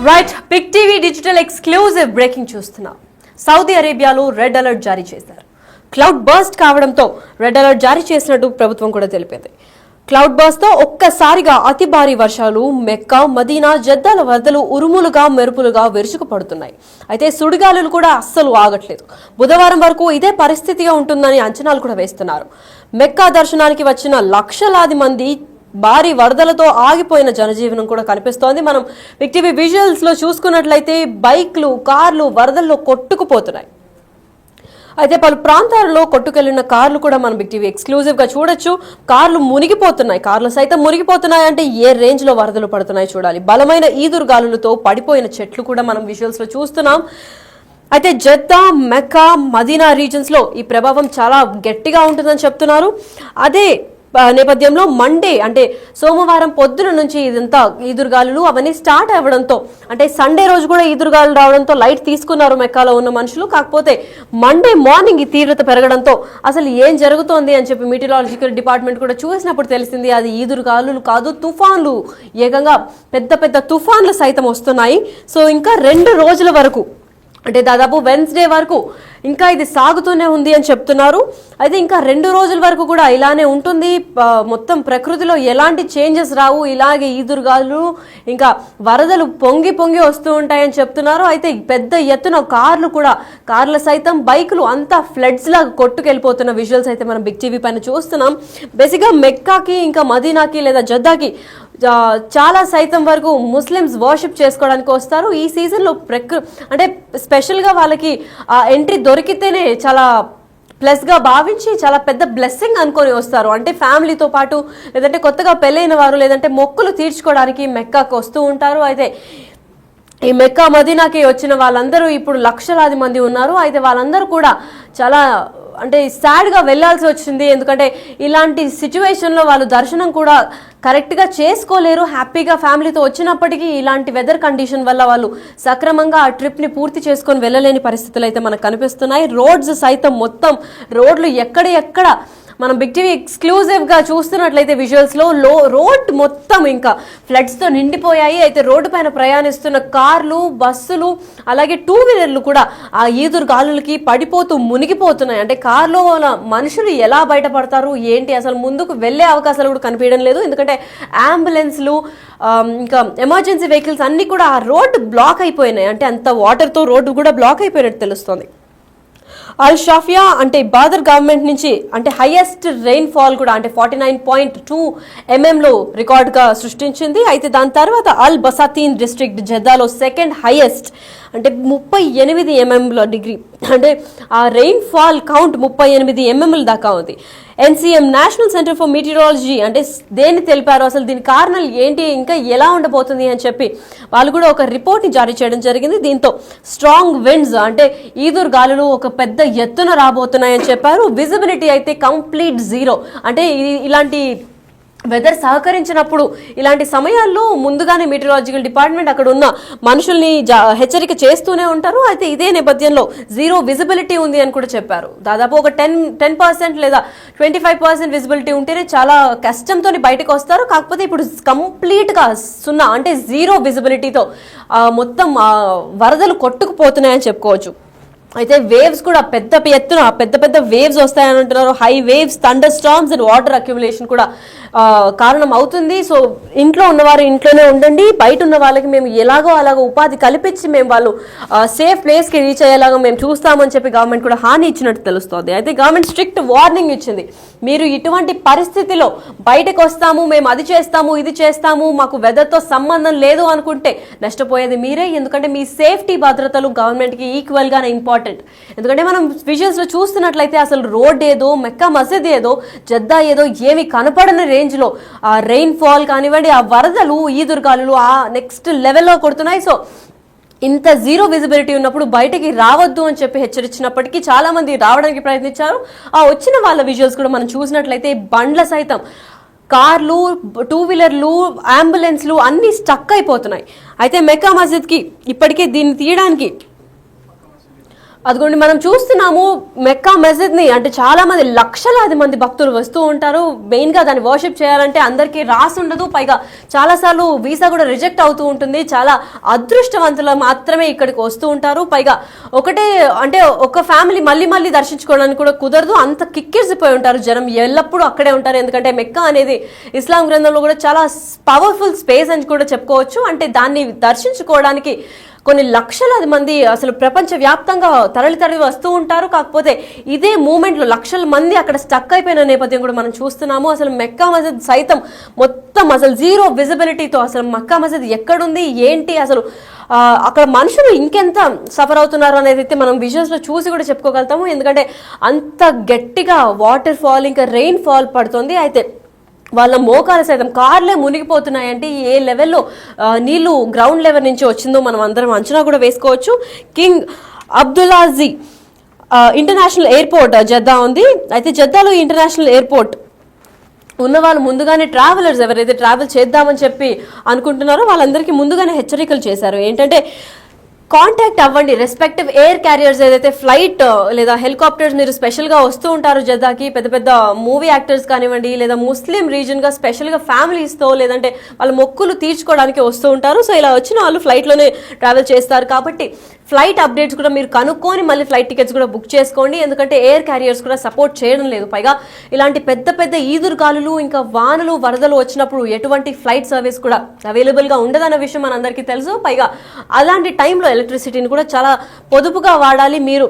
Right big TV digital exclusive breaking చూస్తున్నాం. Saudi అరేబియాలో red alert జారీ చేశారు. క్లౌడ్ బర్స్ట్ కావడంతో రెడ్ అలర్ట్ జారీ చేసినట్టు ప్రభుత్వం కూడా తెలిపింది. క్లౌడ్ బర్స్ట్ తో ఒక్కసారిగా అతి భారీ వర్షాలు మెక్కా, మదీనా, జద్దాల వరదలు ఉరుములుగా మెరుపులుగా విరుచుకుపడుతున్నాయి. అయితే సుడిగాలులు కూడా అస్సలు ఆగట్లేదు. బుధవారం వరకు ఇదే పరిస్థితిగా ఉంటుందని అంచనాలు కూడా వేస్తున్నారు. మెక్కా దర్శనానికి వచ్చిన లక్షలాది మంది భారీ వరదలతో ఆగిపోయిన జనజీవనం కూడా కనిపిస్తోంది. మనం బిగ్ టీవీ విజువల్స్ లో చూసుకున్నట్లయితే బైక్లు, కార్లు వరదల్లో కొట్టుకుపోతున్నాయి. అయితే పలు ప్రాంతాలలో కొట్టుకెళ్లిన కార్లు కూడా మనం బిగ్ టీవీ ఎక్స్క్లూజివ్ గా చూడొచ్చు. కార్లు మునిగిపోతున్నాయి. కార్లు సైతం మునిగిపోతున్నాయి. అంటే ఏ రేంజ్ లో వరదలు పడుతున్నాయి చూడాలి. బలమైన ఈదురుగాలులతో పడిపోయిన చెట్లు కూడా మనం విజువల్స్ లో చూస్తున్నాం. అయితే జద్దా, మెక్కా, మదీనా రీజన్స్ లో ఈ ప్రభావం చాలా గట్టిగా ఉంటుందని చెప్తున్నారు. అదే నేపథ్యంలో మండే అంటే సోమవారం పొద్దున నుంచి ఇదంతా ఈదురుగాలులు అవన్నీ స్టార్ట్ అవ్వడంతో, అంటే సండే రోజు కూడా ఈదురుగాలు రావడంతో లైట్ తీసుకున్నారు మెక్కాలో ఉన్న మనుషులు. కాకపోతే మండే మార్నింగ్ ఈ తీవ్రత పెరగడంతో అసలు ఏం జరుగుతోంది అని చెప్పి మీటిరాలజికల్ డిపార్ట్మెంట్ కూడా చూసినప్పుడు తెలిసింది అది ఈదురుగాలులు కాదు, తుఫాన్లు. ఏకంగా పెద్ద పెద్ద తుఫాన్లు సైతం వస్తున్నాయి. సో ఇంకా 2 రోజుల వరకు, అంటే దాదాపు వెన్స్డే వరకు ఇంకా ఇది సాగుతూనే ఉంది అని చెప్తున్నారు. అయితే ఇంకా 2 రోజుల వరకు కూడా ఇలానే ఉంటుంది. మొత్తం ప్రకృతిలో ఎలాంటి చేంజెస్ రావు. ఇలాగే ఈదురుగాలు ఇంకా వరదలు పొంగి పొంగి వస్తూ ఉంటాయని చెప్తున్నారు. అయితే పెద్ద ఎత్తున కార్లు సైతం బైకులు అంతా ఫ్లడ్స్ లాగా కొట్టుకెళ్ళిపోతున్న విజువల్స్ అయితే మనం బిగ్ టీవీ పైన చూస్తున్నాం. బేసిక్గా మెక్కాకి ఇంకా మదీనాకి లేదా జద్దాకి చాలా సైతం వరకు ముస్లిమ్స్ వర్షిప్ చేసుకోవడానికి వస్తారు. ఈ సీజన్లో అంటే స్పెషల్గా వాళ్ళకి ఎంట్రీ దొరికితేనే చాలా ప్లస్గా భావించి చాలా పెద్ద బ్లెస్సింగ్ అనుకొని వస్తారు. అంటే ఫ్యామిలీతో పాటు లేదంటే కొత్తగా పెళ్ళైన వారు లేదంటే మొక్కులు తీర్చుకోవడానికి మెక్కాకు వస్తూ ఉంటారు. అయితే ఈ మెక్కా, మదీనాకి వచ్చిన వాళ్ళందరూ ఇప్పుడు లక్షలాది మంది ఉన్నారు. అయితే వాళ్ళందరూ కూడా చాలా అంటే సాడ్గా వెళ్లాల్సి వచ్చింది. ఎందుకంటే ఇలాంటి సిచ్యువేషన్లో వాళ్ళు దర్శనం కూడా కరెక్ట్గా చేసుకోలేరు. హ్యాపీగా ఫ్యామిలీతో వచ్చినప్పటికీ ఇలాంటి వెదర్ కండిషన్ వల్ల వాళ్ళు సక్రమంగా ఆ ట్రిప్ని పూర్తి చేసుకొని వెళ్ళలేని పరిస్థితులు అయితే మనకు కనిపిస్తున్నాయి. రోడ్స్ సైతం మొత్తం రోడ్లు ఎక్కడ మనం బిగ్ టీవీ ఎక్స్క్లూజివ్ గా చూస్తున్నట్లయితే విజువల్స్ లో రోడ్ మొత్తం ఇంకా ఫ్లడ్స్ తో నిండిపోయాయి. అయితే రోడ్డు పైన ప్రయాణిస్తున్న కార్లు, బస్సులు అలాగే 2 వీలర్లు కూడా ఆ ఈదురు గాలులకి పడిపోతూ మునిగిపోతున్నాయి. అంటే కార్లో మనుషులు ఎలా బయటపడతారు ఏంటి, అసలు ముందుకు వెళ్లే అవకాశాలు కూడా కనిపించడం లేదు. ఎందుకంటే అంబులెన్స్లు ఇంకా ఎమర్జెన్సీ వెహికల్స్ అన్ని కూడా ఆ రోడ్డు బ్లాక్ అయిపోయినాయి. అంటే అంత వాటర్ తో రోడ్డు కూడా బ్లాక్ అయిపోయినట్టు తెలుస్తోంది. అల్ షాఫియా అంటే బాదర్ గవర్నమెంట్ నుంచి అంటే హైయెస్ట్ రెయిన్ ఫాల్ కూడా అంటే 49.2 mm లో రికార్డుగా సృష్టించింది. అయితే దాని తర్వాత అల్ బసాతీన్ డిస్ట్రిక్ట్ జద్దాలో సెకండ్ హైయెస్ట్ అంటే 38 mm డిగ్రీ. అంటే ఆ రెయిన్ ఫాల్ కౌంట్ 38 mm దాకా ఉంది. ఎన్సీఎం నేషనల్ సెంటర్ ఫర్ మీటిరాలజీ అంటే దేన్ని తెలిపారు, అసలు దీని కారణాలు ఏంటి, ఇంకా ఎలా ఉండబోతుంది అని చెప్పి వాళ్ళు కూడా ఒక రిపోర్ట్ని జారీ చేయడం జరిగింది. దీంతో స్ట్రాంగ్ విండ్స్ అంటే ఈదురు గాలులు ఒక పెద్ద ఎత్తున రాబోతున్నాయని చెప్పారు. విజిబిలిటీ అయితే కంప్లీట్ 0. అంటే ఇలాంటి వెదర్ సహకరించినప్పుడు ఇలాంటి సమయాల్లో ముందుగానే మీటిరాలజికల్ డిపార్ట్మెంట్ అక్కడ ఉన్న మనుషుల్ని హెచ్చరిక చేస్తూనే ఉంటారు. అయితే ఇదే నేపథ్యంలో 0 విజిబిలిటీ ఉంది అని కూడా చెప్పారు. దాదాపు ఒక 10% లేదా 25% విజిబిలిటీ ఉంటేనే చాలా కష్టంతో బయటకు వస్తారు. కాకపోతే ఇప్పుడు కంప్లీట్ గా 0 అంటే 0 విజిబిలిటీతో మొత్తం వరదలు కొట్టుకుపోతున్నాయని చెప్పుకోవచ్చు. అయితే వేవ్స్ కూడా పెద్ద వేవ్స్ వస్తాయని అంటున్నారు. High waves, thunder storms and water accumulation కూడా కారణం అవుతుంది. సో ఇంట్లో ఉన్నవారు ఇంట్లోనే ఉండండి. బయట ఉన్న వాళ్ళకి మేము ఎలాగో ఉపాధి కల్పించి మేము వాళ్ళు సేఫ్ ప్లేస్కి రీచ్ అయ్యేలాగా మేము చూస్తామని చెప్పి గవర్నమెంట్ కూడా హామీ ఇచ్చినట్టు తెలుస్తోంది. అయితే గవర్నమెంట్ స్ట్రిక్ట్ వార్నింగ్ ఇచ్చింది. మీరు ఇటువంటి పరిస్థితిలో బయటకు వస్తాము, మేము అది చేస్తాము, ఇది చేస్తాము, మాకు వెదర్తో సంబంధం లేదు అనుకుంటే నష్టపోయేది మీరే. ఎందుకంటే మీ సేఫ్టీ భద్రతలు గవర్నమెంట్కి ఈక్వల్ గానే ఇంపార్టెంట్. ఎందుకంటే మనం విజువల్స్ లో చూస్తున్నట్లయితే అసలు రోడ్ ఏదో, మెక్కా మసీద్ ఏదో, జద్దా ఏదో ఏమి కనపడని రేంజ్ లో ఆ రెయిన్ ఫాల్ కానివ్వండి, ఆ వరదలు, ఈదురుగాలులు ఆ నెక్స్ట్ లెవెల్లో కొడుతున్నాయి. సో ఇంత 0 విజిబిలిటీ ఉన్నప్పుడు బయటకి రావద్దు అని చెప్పి హెచ్చరించినప్పటికీ చాలా మంది రావడానికి ప్రయత్నించారు. ఆ వచ్చిన వాళ్ళ విజువల్స్ కూడా మనం చూసినట్లయితే బండ్ల సైతం, కార్లు, 2 వీలర్లు, అంబులెన్స్లు అన్ని స్టక్ అయిపోతున్నాయి. అయితే మెక్కా మసీద్కి ఇప్పటికే దీన్ని తీయడానికి అదిగోండి మనం చూస్తున్నాము మెక్కా మస్జిద్ ని, అంటే చాలా మంది లక్షలాది మంది భక్తులు వస్తూ ఉంటారు. మెయిన్ గా దాన్ని వర్షిప్ చేయాలంటే అందరికీ రాసి ఉండదు, పైగా చాలా సార్లు వీసా కూడా రిజెక్ట్ అవుతూ ఉంటుంది. చాలా అదృష్టవంతులు మాత్రమే ఇక్కడికి వస్తూ ఉంటారు. పైగా ఒకటే అంటే ఒక ఫ్యామిలీ మళ్ళీ మళ్ళీ దర్శించుకోవడానికి కూడా కుదరదు, అంత కిక్కిరిసిపోయి ఉంటారు జనం, ఎల్లప్పుడూ అక్కడే ఉంటారు. ఎందుకంటే మెక్కా అనేది ఇస్లాం గ్రంథంలో కూడా చాలా పవర్ఫుల్ స్పేస్ అని కూడా చెప్పుకోవచ్చు. అంటే దాన్ని దర్శించుకోవడానికి కొన్ని లక్షలాది మంది అసలు ప్రపంచ వ్యాప్తంగా తరలి వస్తూ ఉంటారు. కాకపోతే ఇదే మూమెంట్లో లక్షల మంది అక్కడ స్టక్ అయిపోయిన నేపథ్యం కూడా మనం చూస్తున్నాము. అసలు మెక్కా మస్జిద్ సైతం మొత్తం అసలు జీరో విజిబిలిటీతో అసలు మక్కా మస్జిద్ ఎక్కడుంది ఏంటి, అసలు అక్కడ మనుషులు ఇంకెంత సఫర్ అవుతున్నారు అనేది అయితే మనం విజువల్స్ లో చూసి కూడా చెప్పుకోగలుగుతాము. ఎందుకంటే అంత గట్టిగా వాటర్ ఫాల్ ఇంకా రెయిన్ ఫాల్ పడుతుంది. అయితే వాళ్ళ మోకాలు సైతం కార్లే మునిగిపోతున్నాయంటే ఏ లెవెల్లో నీళ్లు గ్రౌండ్ లెవెల్ నుంచి వచ్చిందో మనం అందరం అంచనా కూడా వేసుకోవచ్చు. కింగ్ అబ్దుల్లాజీ ఇంటర్నేషనల్ ఎయిర్పోర్ట్ జద్దా ఉంది. అయితే జద్దాలో ఇంటర్నేషనల్ ఎయిర్పోర్ట్ ఉన్న వాళ్ళు ముందుగానే ట్రావెలర్స్ ఎవరైతే ట్రావెల్ చేద్దామని చెప్పి అనుకుంటున్నారో వాళ్ళందరికీ ముందుగానే హెచ్చరికలు చేశారు. ఏంటంటే కాంటాక్ట్ అవ్వండి, రెస్పెక్టివ్ ఎయిర్ క్యారియర్స్ ఏదైతే ఫ్లైట్ లేదా హెలికాప్టర్స్ మీరు స్పెషల్గా వస్తూ ఉంటారు జద్దాకి, పెద్ద పెద్ద మూవీ యాక్టర్స్ కానివ్వండి లేదా ముస్లిం రీజన్గా స్పెషల్గా ఫ్యామిలీస్తో లేదంటే వాళ్ళ మొక్కులు తీర్చుకోవడానికి వస్తూ ఉంటారు. సో ఇలా వచ్చిన వాళ్ళు ఫ్లైట్లోనే ట్రావెల్ చేస్తారు కాబట్టి ఫ్లైట్ అప్డేట్స్ కూడా మీరు కనుక్కొని మళ్ళీ ఫ్లైట్ టికెట్స్ కూడా బుక్ చేసుకోండి. ఎందుకంటే ఎయిర్ క్యారియర్స్ కూడా సపోర్ట్ చేయడం లేదు. పైగా ఇలాంటి పెద్ద పెద్ద ఈదురుగాలులు ఇంకా వానలు వరదలు వచ్చినప్పుడు ఎటువంటి ఫ్లైట్ సర్వీస్ కూడా అవైలబుల్గా ఉండదన్న విషయం మనందరికీ తెలుసు. పైగా అలాంటి టైంలో ఎలక్ట్రిసిటీని కూడా చాలా పొదుపుగా వాడాలి. మీరు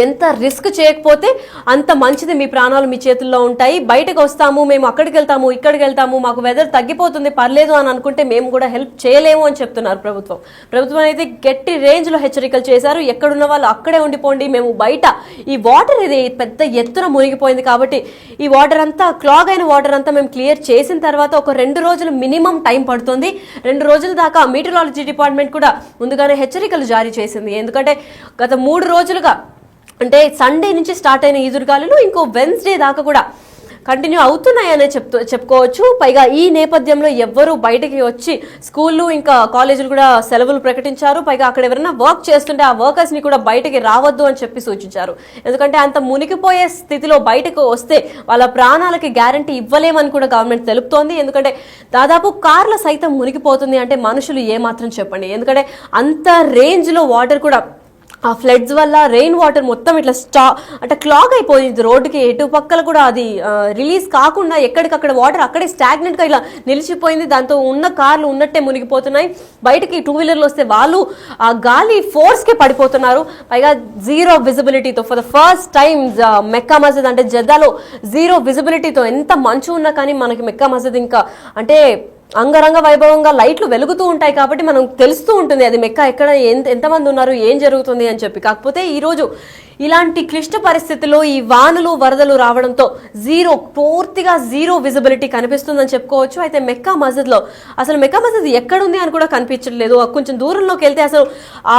ఎంత రిస్క్ చేయకపోతే అంత మంచిది, మీ ప్రాణాలు మీ చేతుల్లో ఉంటాయి. బయటకు వస్తాము, మేము అక్కడికి వెళ్తాము ఇక్కడికి వెళ్తాము, మాకు వెదర్ తగ్గిపోతుంది పర్లేదు అని అనుకుంటే మేము కూడా హెల్ప్ చేయలేము అని చెప్తున్నారు ప్రభుత్వం అయితే గట్టి రేంజ్ లో హెచ్చరికలు చేశారు. ఎక్కడున్న వాళ్ళు అక్కడే ఉండిపోండి, మేము బయట ఈ వాటర్ ఇది పెద్ద ఎత్తున మునిగిపోయింది కాబట్టి ఈ వాటర్ అంతా క్లాగ్ అయిన వాటర్ అంతా మేము క్లియర్ చేసిన తర్వాత ఒక 2 రోజులు మినిమం టైం పడుతుంది. 2 రోజుల దాకా మీటరాలజీ డిపార్ట్మెంట్ కూడా ముందుగానే హెచ్చరికలు జారీ చేసింది. ఎందుకంటే గత 3 రోజులుగా అంటే సండే నుంచి స్టార్ట్ అయిన ఈదురుగాలులు ఇంకో వెన్స్డే దాకా కూడా కంటిన్యూ అవుతున్నాయనే చెప్పుకోవచ్చు. పైగా ఈ నేపథ్యంలో ఎవ్వరూ బయటకి వచ్చి స్కూళ్ళు ఇంకా కాలేజీలు కూడా సెలవులు ప్రకటించారు. పైగా అక్కడ ఎవరైనా వర్క్ చేస్తుంటే ఆ వర్కర్స్ ని కూడా బయటకి రావద్దు అని చెప్పి సూచించారు. ఎందుకంటే అంత మునిగిపోయే స్థితిలో బయటకు వస్తే వాళ్ళ ప్రాణాలకి గ్యారంటీ ఇవ్వలేమని కూడా గవర్నమెంట్ తెలుపుతోంది. ఎందుకంటే దాదాపు కార్ల సైతం మునిగిపోతుంది అంటే మనుషులు ఏమాత్రం చెప్పండి. ఎందుకంటే అంత రేంజ్ లో వాటర్ కూడా ఆ ఫ్లడ్స్ వల్ల రెయిన్ వాటర్ మొత్తం ఇట్లా అంటే క్లాగ్ అయిపోయింది రోడ్డుకి, ఎటు పక్కల కూడా అది రిలీజ్ కాకుండా ఎక్కడికక్కడ వాటర్ అక్కడే స్టాగ్నెంట్ గా ఇలా నిలిచిపోయింది. దాంతో ఉన్న కార్లు ఉన్నట్టే మునిగిపోతున్నాయి. బయటకి 2 వీలర్లు వస్తే వాళ్ళు ఆ గాలి ఫోర్స్ కి పడిపోతున్నారు. పైగా జీరో విజిబిలిటీతో for the first time Mecca మస్జిద్ అంటే జద్దాలో జీరో విజిబిలిటీతో ఎంత మంచు ఉన్నా కానీ మనకి మెక్కా మస్జిద్ ఇంకా అంటే అంగరంగ వైభవంగా లైట్లు వెలుగుతూ ఉంటాయి కాబట్టి మనం తెలుస్తూ ఉంటుంది అది మెక్కా ఎక్కడ ఎంతమంది ఉన్నారు ఏం జరుగుతుంది అని చెప్పి. కాకపోతే ఈరోజు ఇలాంటి క్లిష్ట పరిస్థితుల్లో ఈ వానలు వరదలు రావడంతో పూర్తిగా జీరో విజిబిలిటీ కనిపిస్తుందని చెప్పుకోవచ్చు. అయితే మెక్కా మస్జిద్ లో అసలు మెక్కా మస్జిద్ ఎక్కడుంది అని కూడా కనిపించట్లేదు. కొంచెం దూరంలోకి వెళ్తే అసలు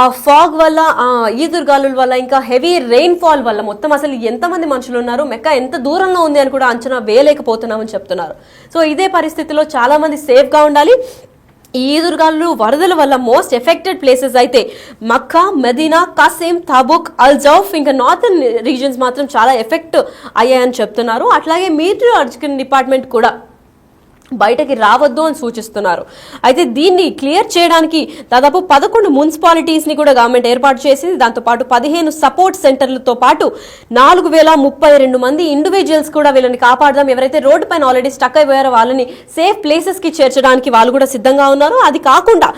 ఆ ఫాగ్ వల్ల ఆ ఈదురుగాలుల వల్ల ఇంకా హెవీ రెయిన్ ఫాల్ వల్ల మొత్తం అసలు ఎంతమంది మనుషులు ఉన్నారు, మెక్కా ఎంత దూరంలో ఉంది అని కూడా అంచనా వేయలేకపోతున్నామని చెప్తున్నారు. సో ఇదే పరిస్థితిలో చాలా మంది సేఫ్ గా ఉండాలి. ఈ ఈదురుగాలు వరదల వల్ల మోస్ట్ ఎఫెక్టెడ్ ప్లేసెస్ అయితే మక్కా, మదీనా, కాసిం, తబుక్, అల్ జౌఫ్ ఇంకా నార్థన్ రీజన్స్ మాత్రం చాలా ఎఫెక్ట్ అయ్యాయని చెప్తున్నారు. అట్లాగే మీటరాలజీ డిపార్ట్మెంట్ కూడా బయటకి రావద్దు అని సూచిస్తున్నారు. అయితే దీన్ని క్లియర్ చేయడానికి దాదాపు 11 మున్సిపాలిటీస్ ని కూడా గవర్నమెంట్ ఏర్పాటు చేసింది. దాంతోపాటు 15 సపోర్ట్ సెంటర్లతో పాటు 4032 మంది ఇండివిజువల్స్ కూడా వీళ్ళని కాపాడదాం, ఎవరైతే రోడ్డు పైన ఆల్రెడీ స్టక్ అయిపోయారో వాళ్ళని సేఫ్ ప్లేసెస్ కి చేర్చడానికి వాళ్ళు కూడా సిద్ధంగా ఉన్నారు. అది కాకుండా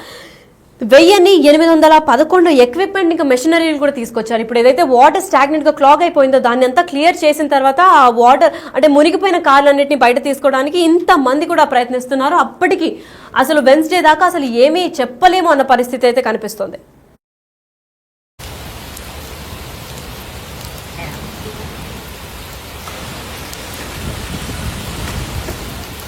1811 ఎక్విప్మెంట్ ఇంకా మెషినరీలు కూడా తీసుకొచ్చారు. ఇప్పుడు ఏదైతే వాటర్ స్టాగ్నెంట్ గా క్లాగ్ అయిపోయిందో దాన్ని అంతా క్లియర్ చేసిన తర్వాత ఆ వాటర్ అంటే మునిగిపోయిన కార్లన్నింటినీ బయట తీసుకోవడానికి ఇంత మంది కూడా ప్రయత్నిస్తున్నారు. అప్పటికి అసలు వెన్స్డే దాకా అసలు ఏమీ చెప్పలేము అన్న పరిస్థితి అయితే కనిపిస్తుంది.